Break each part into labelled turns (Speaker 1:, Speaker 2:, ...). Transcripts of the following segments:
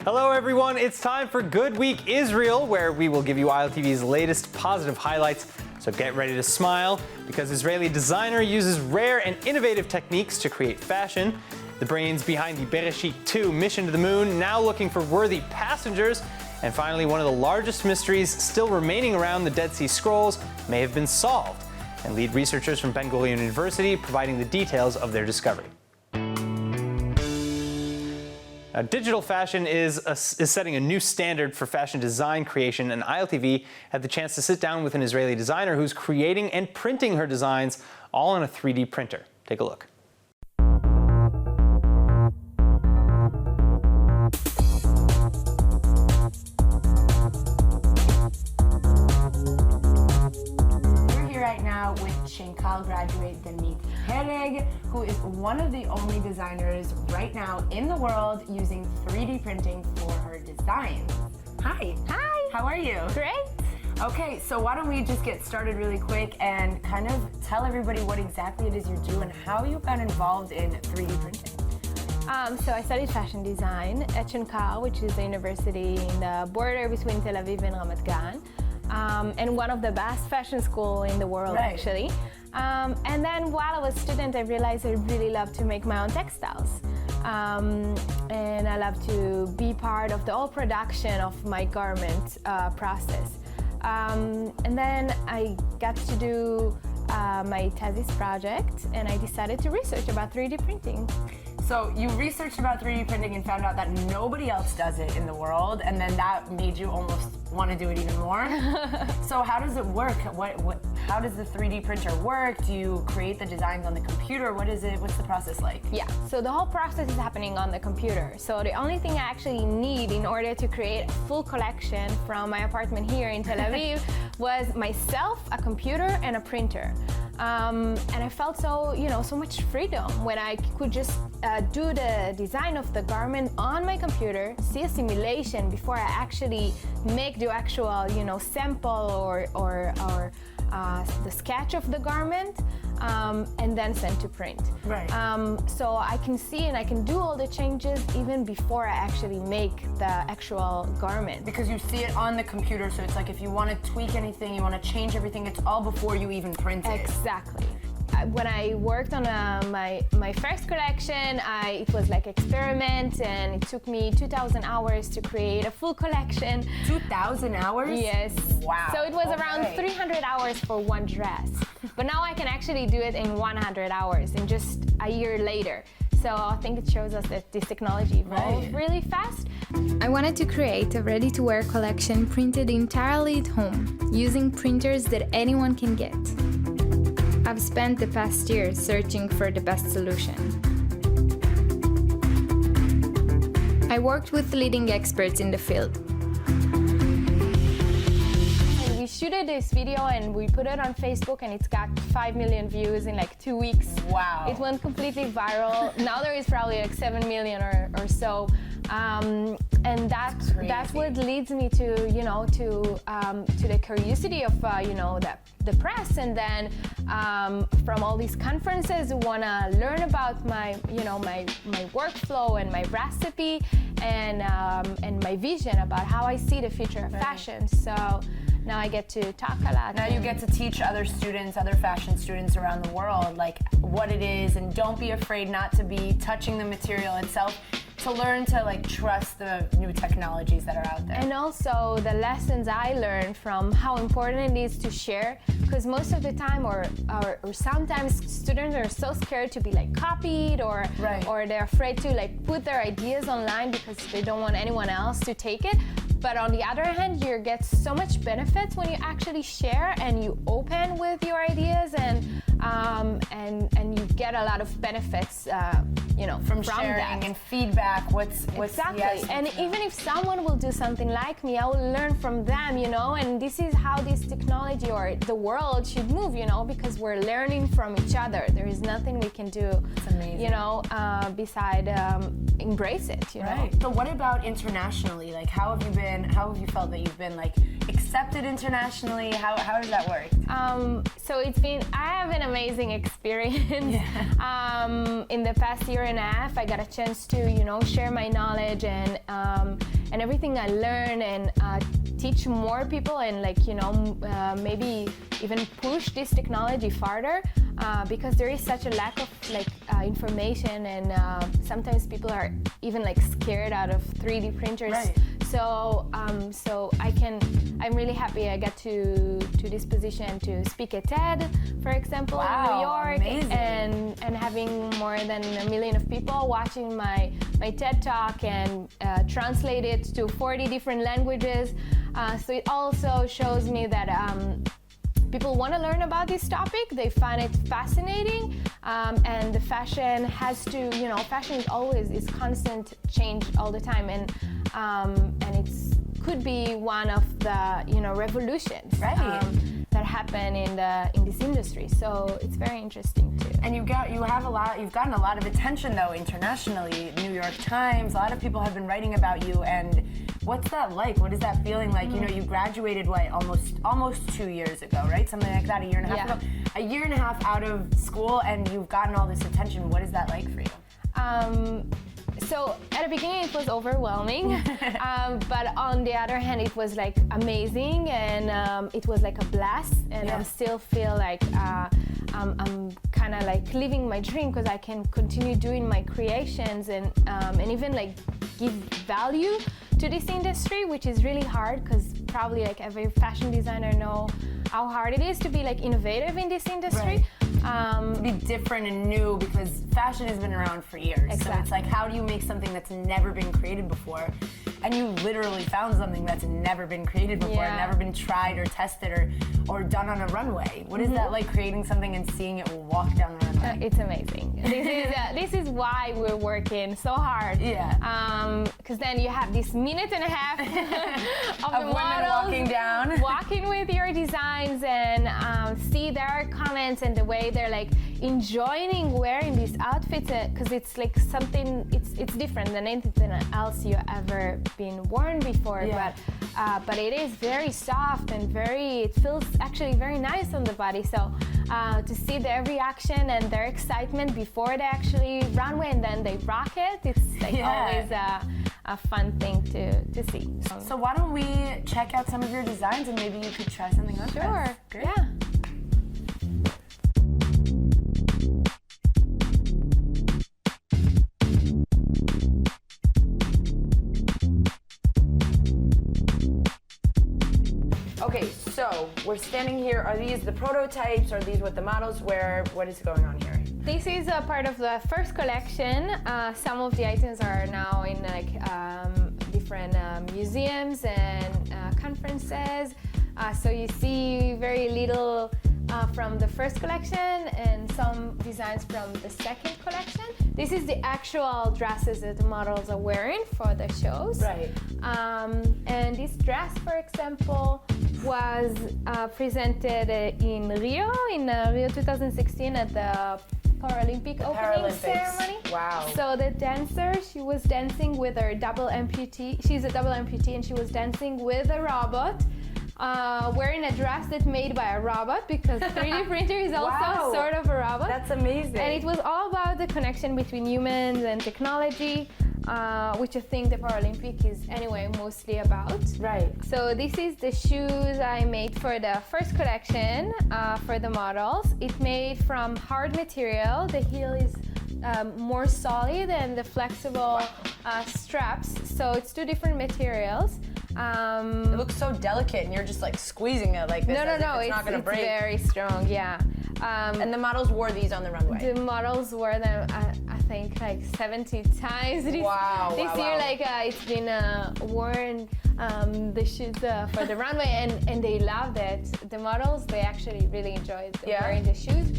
Speaker 1: Hello everyone, it's time for Good Week Israel, where we will give you ILTV's latest positive highlights. So get ready to smile, because Israeli designer uses rare and innovative techniques to create fashion. The brains behind the Bereshit 2 mission to the moon now looking for worthy passengers. And finally, one of the largest mysteries still remaining around the Dead Sea Scrolls may have been solved. And lead researchers from Ben Gurion University providing the details of their discovery. Now, digital fashion is setting a new standard for fashion design creation, and ILTV had the chance to sit down with an Israeli designer who's creating and printing her designs all on a 3D printer. Take a look.
Speaker 2: We're here right now with Shenkal graduate Danit Hereg, who is one of the only designers right now in the world using 3D printing for her designs. Hi.
Speaker 3: Hi.
Speaker 2: How are you?
Speaker 3: Great.
Speaker 2: Okay, so why don't we just get started really quick and kind of tell everybody what exactly it is you do and how you got involved in 3D printing.
Speaker 3: So I studied fashion design at Shenkal, which is a university in the border between Tel Aviv and Ramat Gan, and one of the best fashion schools in the world, actually. And then while I was a student, I realized I really love to make my own textiles. And I love to be part of the whole production of my garment process. And then I got to do my thesis project, and I decided to research about 3D printing.
Speaker 2: So you researched about 3D printing and found out that nobody else does it in the world, and then that made you almost want to do it even more. So how does it work? How does the 3D printer work? Do you create the designs on the computer? What's the process like?
Speaker 3: Yeah, so the whole process is happening on the computer. So the only thing I actually need in order to create a full collection from my apartment here in Tel Aviv was myself, a computer, and a printer. And I felt so much freedom when I could just do the design of the garment on my computer, see a simulation before I actually make the actual, sample or the sketch of the garment, and then send to print.
Speaker 2: Right.
Speaker 3: So I can see and I can do all the changes even before I actually make the actual garment.
Speaker 2: Because you see it on the computer, so it's like if you want to tweak anything, you want to change everything, it's all before you even print it.
Speaker 3: Exactly. When I worked on my first collection, it was like experiment, and it took me 2,000 hours to create a full collection.
Speaker 2: 2,000 hours?
Speaker 3: Yes.
Speaker 2: Wow.
Speaker 3: So it was around 300 hours for one dress. But now I can actually do it in 100 hours, in just a year later. So I think it shows us that this technology evolved really fast.
Speaker 4: I wanted to create a ready-to-wear collection printed entirely at home, using printers that anyone can get. I've spent the past year searching for the best solution. I worked with leading experts in the field.
Speaker 3: We shooted this video and we put it on Facebook, and it's got 5 million views in like 2 weeks.
Speaker 2: Wow.
Speaker 3: It went completely viral. Now there is probably like 7 million or so. And that's what leads me to the curiosity of the press, and then from all these conferences, want to learn about my workflow and my recipe and my vision about how I see the future of fashion. So now I get to talk a lot.
Speaker 2: Now you get to teach other fashion students around the world, like what it is, and don't be afraid not to be touching the material itself, to learn to trust the new technologies that are out there.
Speaker 3: And also the lessons I learned from how important it is to share, because most of the time or sometimes students are so scared to be copied or they're afraid to put their ideas online because they don't want anyone else to take it. But on the other hand, you get so much benefits when you actually share and you open with your ideas, and you get a lot of benefits, from
Speaker 2: sharing
Speaker 3: that.
Speaker 2: and feedback. What's
Speaker 3: exactly. And even if someone will do something like me, I will learn from them, And this is how this technology or the world should move, because we're learning from each other. There is nothing we can do,
Speaker 2: it's amazing.
Speaker 3: Beside embrace it.
Speaker 2: Right. So what about internationally? How have you been How have you felt that you've been like accepted internationally? How does that work?
Speaker 3: So I have an amazing experience.
Speaker 2: Yeah.
Speaker 3: In the past year and a half, I got a chance to, share my knowledge and everything I learned and teach more people and maybe even push this technology farther because there is such a lack of information and sometimes people are even scared out of 3D printers.
Speaker 2: Right.
Speaker 3: So I'm really happy I got to this position to speak at TED, for example, in New York,
Speaker 2: amazing.
Speaker 3: and having more than 1 million of people watching my TED Talk and translate it to 40 different languages. So it also shows me that people want to learn about this topic. They find it fascinating, and the fashion has to, fashion is constant change all the time, and it's could be one of the revolutions that happen in this industry. So it's very interesting too.
Speaker 2: And you've gotten a lot of attention though internationally. New York Times, a lot of people have been writing about you. And what's that like? What is that feeling like? You graduated almost 2 years ago, right? Something like that, a year and a half ago. A year and a half out of school, and you've gotten all this attention. What is that like for you?
Speaker 3: So at the beginning it was overwhelming, but on the other hand it was amazing, and it was a blast, and I still feel like I'm kind of living my dream because I can continue doing my creations and even give value to this industry, which is really hard because probably every fashion designer know how hard it is to be innovative in this industry.
Speaker 2: Be different and new because fashion has been around for years.
Speaker 3: Exactly.
Speaker 2: So it's how do you make something that's never been created before? And you literally found something that's never been created before, never been tried or tested or done on a runway. What is that like, creating something and seeing it walk down the runway?
Speaker 3: It's amazing. This is why we're working so hard.
Speaker 2: Yeah.
Speaker 3: Because then you have this minute and a half of the
Speaker 2: women
Speaker 3: models
Speaker 2: walking
Speaker 3: with your designs and see their comments and the way they're enjoying wearing these outfits because it's something it's different than anything else you ever been worn before. But it is very soft and it feels actually very nice on the body. So to see their reaction and their excitement before they actually runway and then they rock it, it's always a fun thing to see.
Speaker 2: So why don't we check out some of your designs and maybe you could try something on?
Speaker 3: Sure.
Speaker 2: Great.
Speaker 3: Yeah.
Speaker 2: Okay, so we're standing here. Are these the prototypes? Are these what the models wear? What is going on here?
Speaker 3: This is a part of the first collection. Some of the items are now in different museums and conferences. So you see very little from the first collection and some designs from the second collection. This is the actual dresses that the models are wearing for the shows.
Speaker 2: Right.
Speaker 3: And this dress, for example, was presented in Rio 2016 at the Paralympic opening ceremony.
Speaker 2: Wow.
Speaker 3: So the dancer, she was dancing with her double amputee. She's a double amputee, and she was dancing with a robot, wearing a dress that's made by a robot because 3D printer is also sort of a robot.
Speaker 2: That's amazing.
Speaker 3: And it was all about the connection between humans and technology, which I think the Paralympic is anyway mostly about.
Speaker 2: Right.
Speaker 3: So this is the shoes I made for the first collection for the models. It's made from hard material. The heel is more solid and the flexible straps. So it's two different materials.
Speaker 2: It looks so delicate, and you're just squeezing it like this.
Speaker 3: No,
Speaker 2: it's not gonna break.
Speaker 3: It's very strong, yeah.
Speaker 2: And the models wore these on the runway.
Speaker 3: The models wore them, I think, 70 times this year. It's been worn the shoes for the runway, and they loved it. The models, they actually really enjoyed wearing the shoes.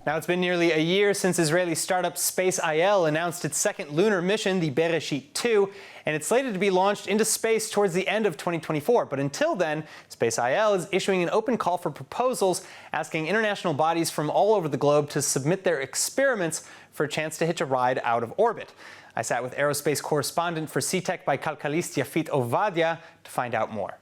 Speaker 1: Now, it's been nearly a year since Israeli startup Space IL announced its second lunar mission, the Bereshit 2, and it's slated to be launched into space towards the end of 2024. But until then, Space IL is issuing an open call for proposals, asking international bodies from all over the globe to submit their experiments for a chance to hitch a ride out of orbit. I sat with aerospace correspondent for CTech by Kalkalist Yafit Ovadia to find out more.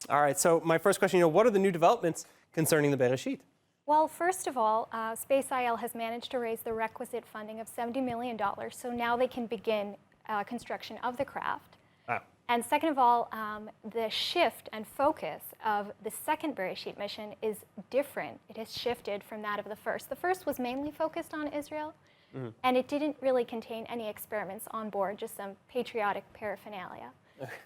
Speaker 1: All right, so my first question, what are the new developments concerning the Bereshit?
Speaker 5: Well, first of all, Space IL has managed to raise the requisite funding of $70 million, so now they can begin construction of the craft.
Speaker 1: Wow.
Speaker 5: And second of all, the shift and focus of the second Bereshit mission is different. It has shifted from that of the first. The first was mainly focused on Israel, and it didn't really contain any experiments on board, just some patriotic paraphernalia.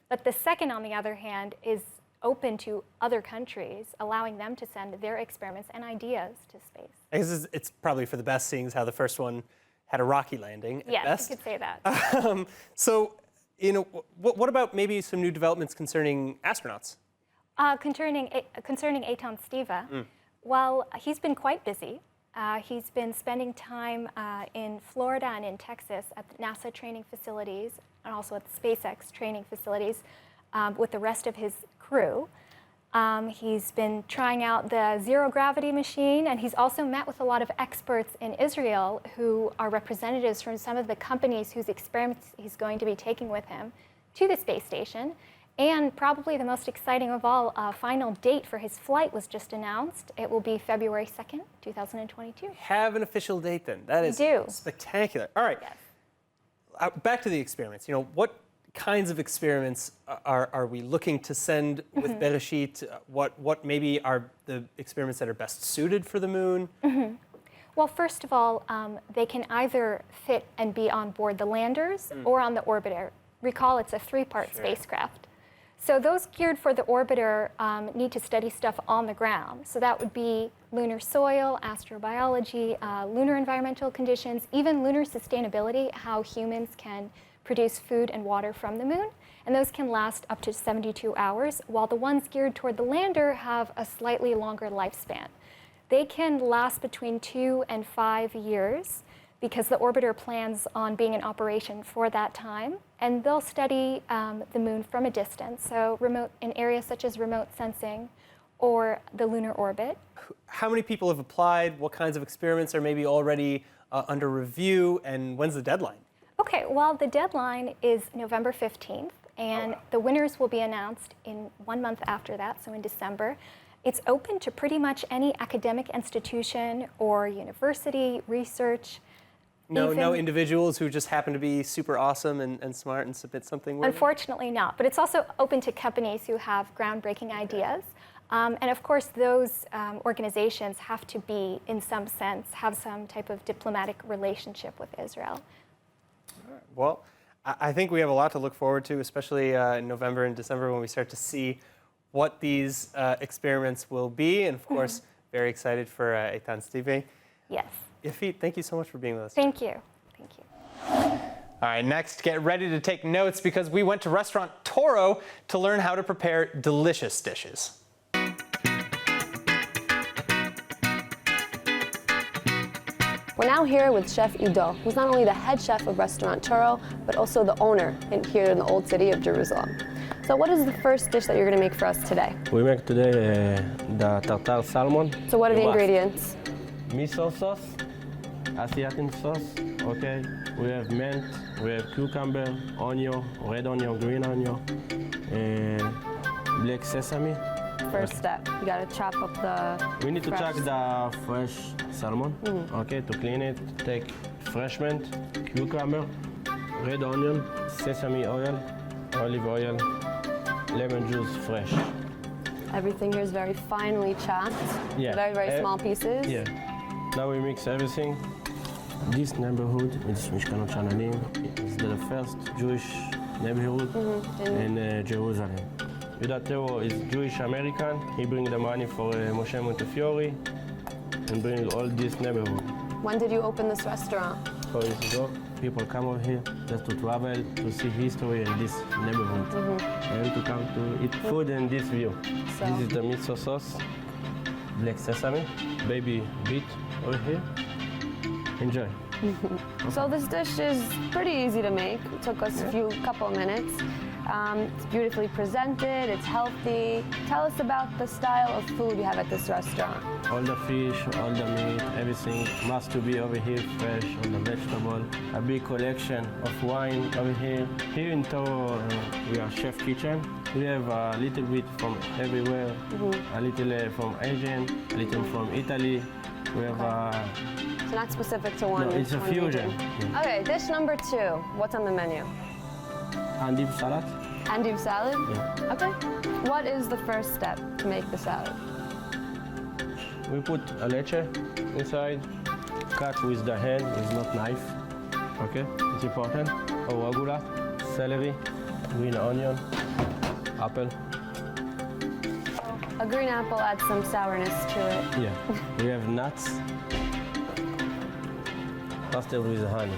Speaker 5: But the second, on the other hand, is open to other countries, allowing them to send their experiments and ideas to space.
Speaker 1: I guess it's probably for the best, seeing as how the first one had a rocky landing at best.
Speaker 5: Yes, you could say that.
Speaker 1: So, what about maybe some new developments concerning astronauts?
Speaker 5: Concerning Eitan Stiva, well, he's been quite busy. He's been spending time in Florida and in Texas at the NASA training facilities and also at the SpaceX training facilities with the rest of his crew. He's been trying out the zero gravity machine, and he's also met with a lot of experts in Israel who are representatives from some of the companies whose experiments he's going to be taking with him to the space station. And probably the most exciting of all, a final date for his flight was just announced. It will be February 2nd, 2022.
Speaker 1: Have an official date then. That is spectacular. All right.
Speaker 5: Yes.
Speaker 1: Back to the experiments. What kinds of experiments are we looking to send with Bereshit? What maybe are the experiments that are best suited for the moon?
Speaker 5: Well, first of all, they can either fit and be on board the landers or on the orbiter. Recall, it's a three-part spacecraft. So those geared for the orbiter need to study stuff on the ground. So that would be lunar soil, astrobiology, lunar environmental conditions, even lunar sustainability, how humans can produce food and water from the moon. And those can last up to 72 hours, while the ones geared toward the lander have a slightly longer lifespan. They can last between 2 and 5 years because the orbiter plans on being in operation for that time. And they'll study the moon from a distance, so in areas such as remote sensing or the lunar orbit.
Speaker 1: How many people have applied? What kinds of experiments are maybe already under review? And when's the deadline?
Speaker 5: Okay, well, the deadline is November 15th, and the winners will be announced in 1 month after that, so in December. It's open to pretty much any academic institution or university, research.
Speaker 1: No individuals who just happen to be super awesome and smart and submit something worthy?
Speaker 5: Unfortunately not, but it's also open to companies who have groundbreaking ideas. And of course, those organizations have to be, in some sense, have some type of diplomatic relationship with Israel.
Speaker 1: Well, I think we have a lot to look forward to, especially in November and December when we start to see what these experiments will be. And of course, very excited for Eitan Stiva.
Speaker 5: Yes.
Speaker 1: Yafit, thank you so much for being with us.
Speaker 5: Thank you. Thank you.
Speaker 1: All right, next, get ready to take notes because we went to restaurant Toro to learn how to prepare delicious dishes.
Speaker 6: We're now here with Chef Ido, who's not only the head chef of Restaurant Toro, but also the owner here in the old city of Jerusalem. So what is the first dish that you're going to make for us today?
Speaker 7: We make today the tartar salmon.
Speaker 6: So what are the ingredients?
Speaker 7: Miso sauce, Asiatic sauce, okay. We have mint, we have cucumber, onion, red onion, green onion, and black sesame.
Speaker 6: First step, you got to chop up the
Speaker 7: We need to chop the fresh salmon, okay, to clean it. Take fresh mint, cucumber, red onion, sesame oil, olive oil, lemon juice fresh.
Speaker 6: Everything here is very finely chopped, very, very small pieces.
Speaker 7: Yeah. Now we mix everything. This neighborhood is Mishkanot Shananim. It's the first Jewish neighborhood in Jerusalem. Yuda Tero is Jewish American. He brings the money for Moshe Montefiore and bring all this neighborhood.
Speaker 6: When did you open this restaurant?
Speaker 7: 4 years ago. People come over here just to travel, to see history in this neighborhood. And to come to eat food in this view.
Speaker 6: So.
Speaker 7: This is the miso sauce, black sesame, baby beet, over here. Enjoy.
Speaker 6: So this dish is pretty easy to make. It took us a couple of minutes. It's beautifully presented, it's healthy. Tell us about the style of food you have at this restaurant.
Speaker 7: All the fish, all the meat, everything must to be over here fresh, all the vegetable. A big collection of wine over here. Here in Toro, we are chef kitchen. We have a little bit from everywhere, a little from Asian, a little from Italy. We have
Speaker 6: So not specific to one.
Speaker 7: no, it's a
Speaker 6: one
Speaker 7: fusion.
Speaker 6: region.
Speaker 7: Yeah.
Speaker 6: Okay, dish number 2. What's on the menu?
Speaker 7: Endive salad.
Speaker 6: Endive salad?
Speaker 7: Yeah.
Speaker 6: Okay. What is the first step to make the salad?
Speaker 7: We put a leche inside, cut with the hand, with not knife. Okay, it's important. Arugula, celery, green onion, apple.
Speaker 6: A green apple adds some sourness to it.
Speaker 7: Yeah, we have nuts. Pasta with honey.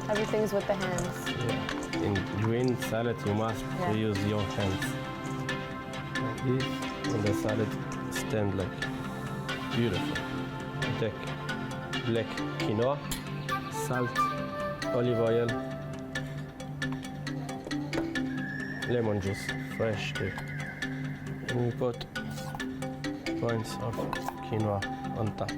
Speaker 6: Everything's with the hands.
Speaker 7: Yeah. In green salad, you must use your hands. Like this, and the salad stand like beautiful. You take black quinoa, salt, olive oil, lemon juice, fresh too. And we put points of quinoa on top.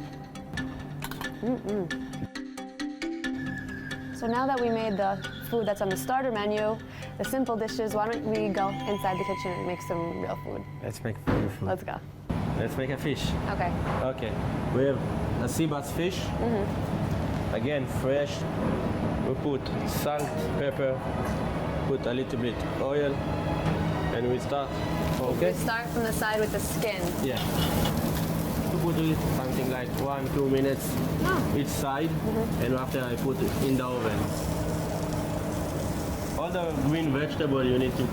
Speaker 6: So now that we made the food that's on the starter menu, the simple dishes, why don't we go inside the kitchen and make some real food?
Speaker 7: Let's make food.
Speaker 6: Let's go.
Speaker 7: Let's make a fish.
Speaker 6: Okay.
Speaker 7: Okay. We have a sea bass fish. Again, fresh. We put salt, pepper, put a little bit oil, and we start. Okay.
Speaker 6: We start from the side with the skin.
Speaker 7: Yeah. We put it something like 1-2 minutes each side, and after I put it in the oven. All the green vegetable you need to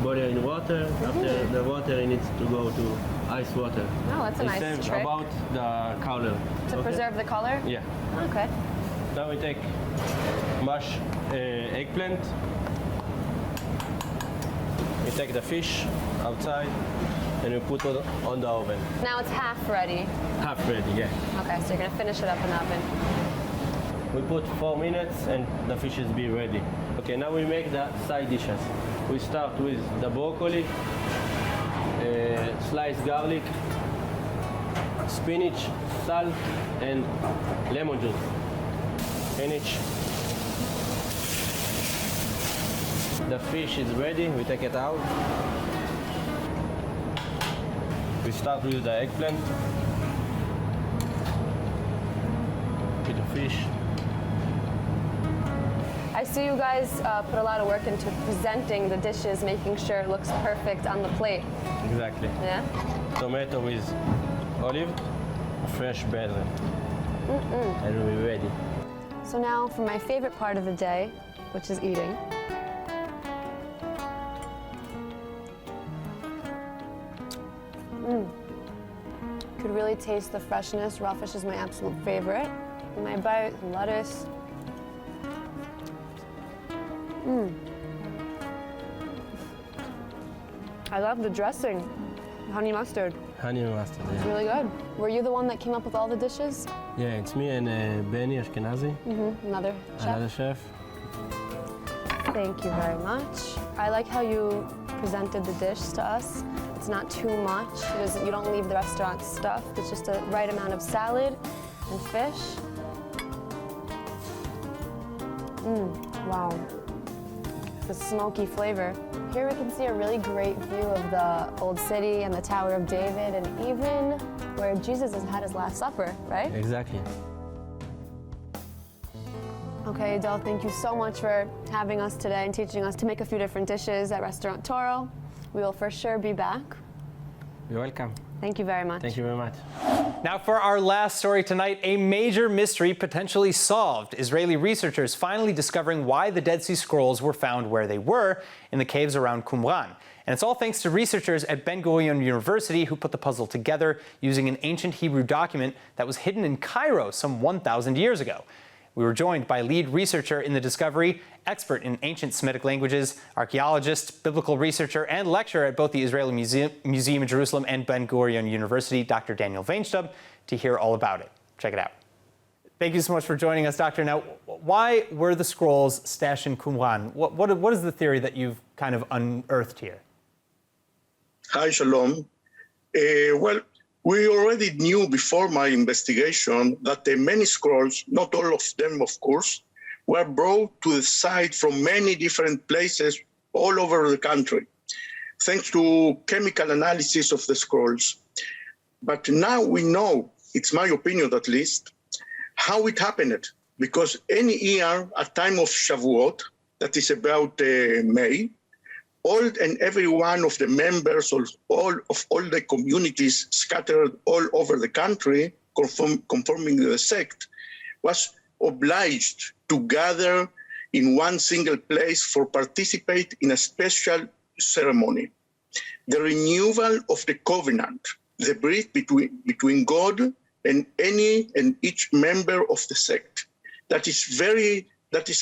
Speaker 7: boil in water. After the water, you need to go to ice water.
Speaker 6: Oh, that's a nice
Speaker 7: Same
Speaker 6: trick.
Speaker 7: about the color.
Speaker 6: To preserve the color?
Speaker 7: Yeah.
Speaker 6: Okay.
Speaker 7: Now we take mashed eggplant. We take the fish outside and we put it on the oven.
Speaker 6: Now it's half ready.
Speaker 7: Half ready, yeah.
Speaker 6: Okay, so you're gonna finish it up in the oven.
Speaker 7: We put 4 minutes and the fish is be ready. Okay, now we make the side dishes. We start with the broccoli, sliced garlic, spinach, salt, and lemon juice. Finish. The fish is ready, we take it out. We start with the eggplant, with the fish.
Speaker 6: I see you guys put a lot of work into presenting the dishes, making sure it looks perfect on the plate.
Speaker 7: Exactly.
Speaker 6: Yeah?
Speaker 7: Tomato with olive, fresh basil, and we're ready.
Speaker 6: So now for my favorite part of the day, which is eating. Could really taste the freshness. Raw fish is my absolute favorite. And I bite lettuce. I love the dressing. Honey mustard.
Speaker 7: Honey mustard,
Speaker 6: It's
Speaker 7: yeah.
Speaker 6: really good. Were you the one that came up with all the dishes?
Speaker 7: Yeah, it's me and Benny Ashkenazi,
Speaker 6: Another chef?
Speaker 7: another chef.
Speaker 6: Thank you very much. I like how you presented the dish to us. It's not too much. You don't leave the restaurant stuffed. It's just the right amount of salad and fish. Wow. The smoky flavor. Here we can see a really great view of the Old City and the Tower of David, and even where Jesus has had his Last Supper, right?
Speaker 7: Exactly.
Speaker 6: Okay, Adele, thank you so much for having us today and teaching us to make a few different dishes at Restaurant Toro. We will for sure be back.
Speaker 7: You're welcome.
Speaker 6: Thank you very much.
Speaker 7: Thank you very much.
Speaker 1: Now for our last story tonight, a major mystery potentially solved. Israeli researchers finally discovering why the Dead Sea Scrolls were found where they were in the caves around Qumran. And it's all thanks to researchers at Ben Gurion University who put the puzzle together using an ancient Hebrew document that was hidden in Cairo some 1,000 years ago. We were joined by lead researcher in the discovery, expert in ancient Semitic languages, archaeologist, biblical researcher, and lecturer at both the Israeli Museum in Jerusalem and Ben Gurion University, Dr. Daniel Weinstub, to hear all about it. check it out. Thank you so much for joining us, Doctor. Now, why were the scrolls stashed in Qumran? What is the theory that you've kind of unearthed here?
Speaker 8: Hi, Shalom. Well, we already knew before my investigation that the many scrolls, not all of them, of course, were brought to the site from many different places all over the country, thanks to chemical analysis of the scrolls. But now we know, it's my opinion at least, how it happened. Because any year at time of Shavuot, that is about May, all and every one of the members of all the communities scattered all over the country, conforming the sect, was obliged to gather in one single place for participate in a special ceremony. The renewal of the covenant, the bridge between God and any and each member of the sect. That is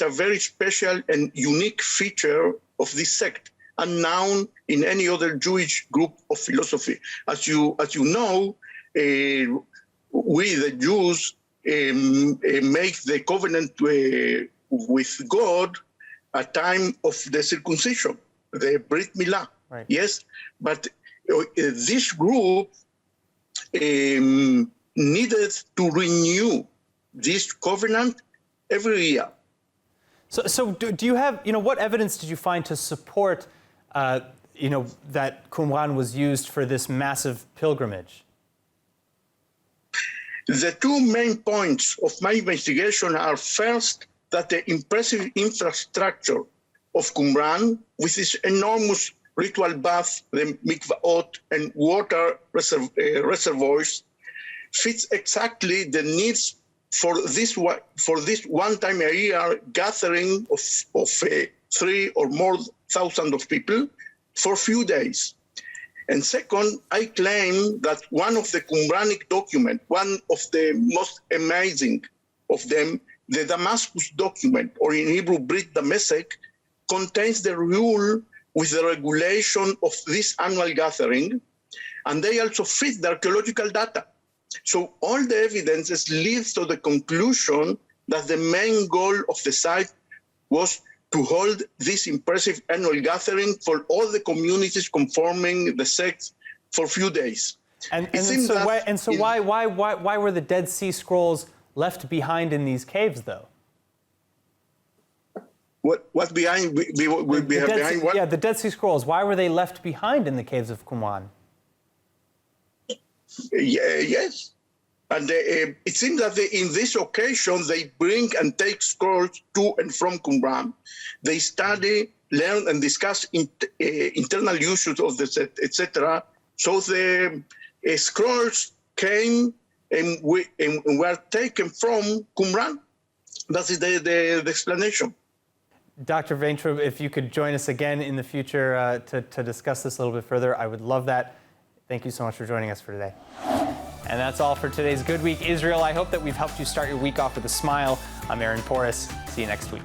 Speaker 8: a very special and unique feature of this sect, unknown in any other Jewish group of philosophy. As you know, we the Jews make the covenant with God at time of the circumcision, the Brit Milah.
Speaker 1: Right.
Speaker 8: Yes, but this group needed to renew this covenant every year.
Speaker 1: So do you have, what evidence did you find to support, that Qumran was used for this massive pilgrimage?
Speaker 8: The two main points of my investigation are first, that the impressive infrastructure of Qumran, with its enormous ritual bath, the mikvaot, and water reservoirs, fits exactly the needs for this one time a year gathering of 3,000 or more of people for a few days. And second, I claim that one of the Qumranic document, one of the most amazing of them, the Damascus document, or in Hebrew, Brit Damesek, contains the rule with the regulation of this annual gathering, and they also fit the archaeological data. So all the evidences leads to the conclusion that the main goal of the site was to hold this impressive annual gathering for all the communities conforming the sect for a few days.
Speaker 1: So why were the Dead Sea Scrolls left behind in these caves, though?
Speaker 8: What behind? Behind what?
Speaker 1: Yeah, the Dead Sea Scrolls. Why were they left behind in the caves of Qumran?
Speaker 8: Yes. And it seems that in this occasion, they bring and take scrolls to and from Qumran. They study, learn, and discuss internal issues of the set, etc. So the scrolls came and were taken from Qumran. That is the explanation.
Speaker 1: Dr. Weintraub, if you could join us again in the future to discuss this a little bit further, I would love that. Thank you so much for joining us for today. And that's all for today's Good Week Israel. I hope that we've helped you start your week off with a smile. I'm Aaron Porras. See you next week.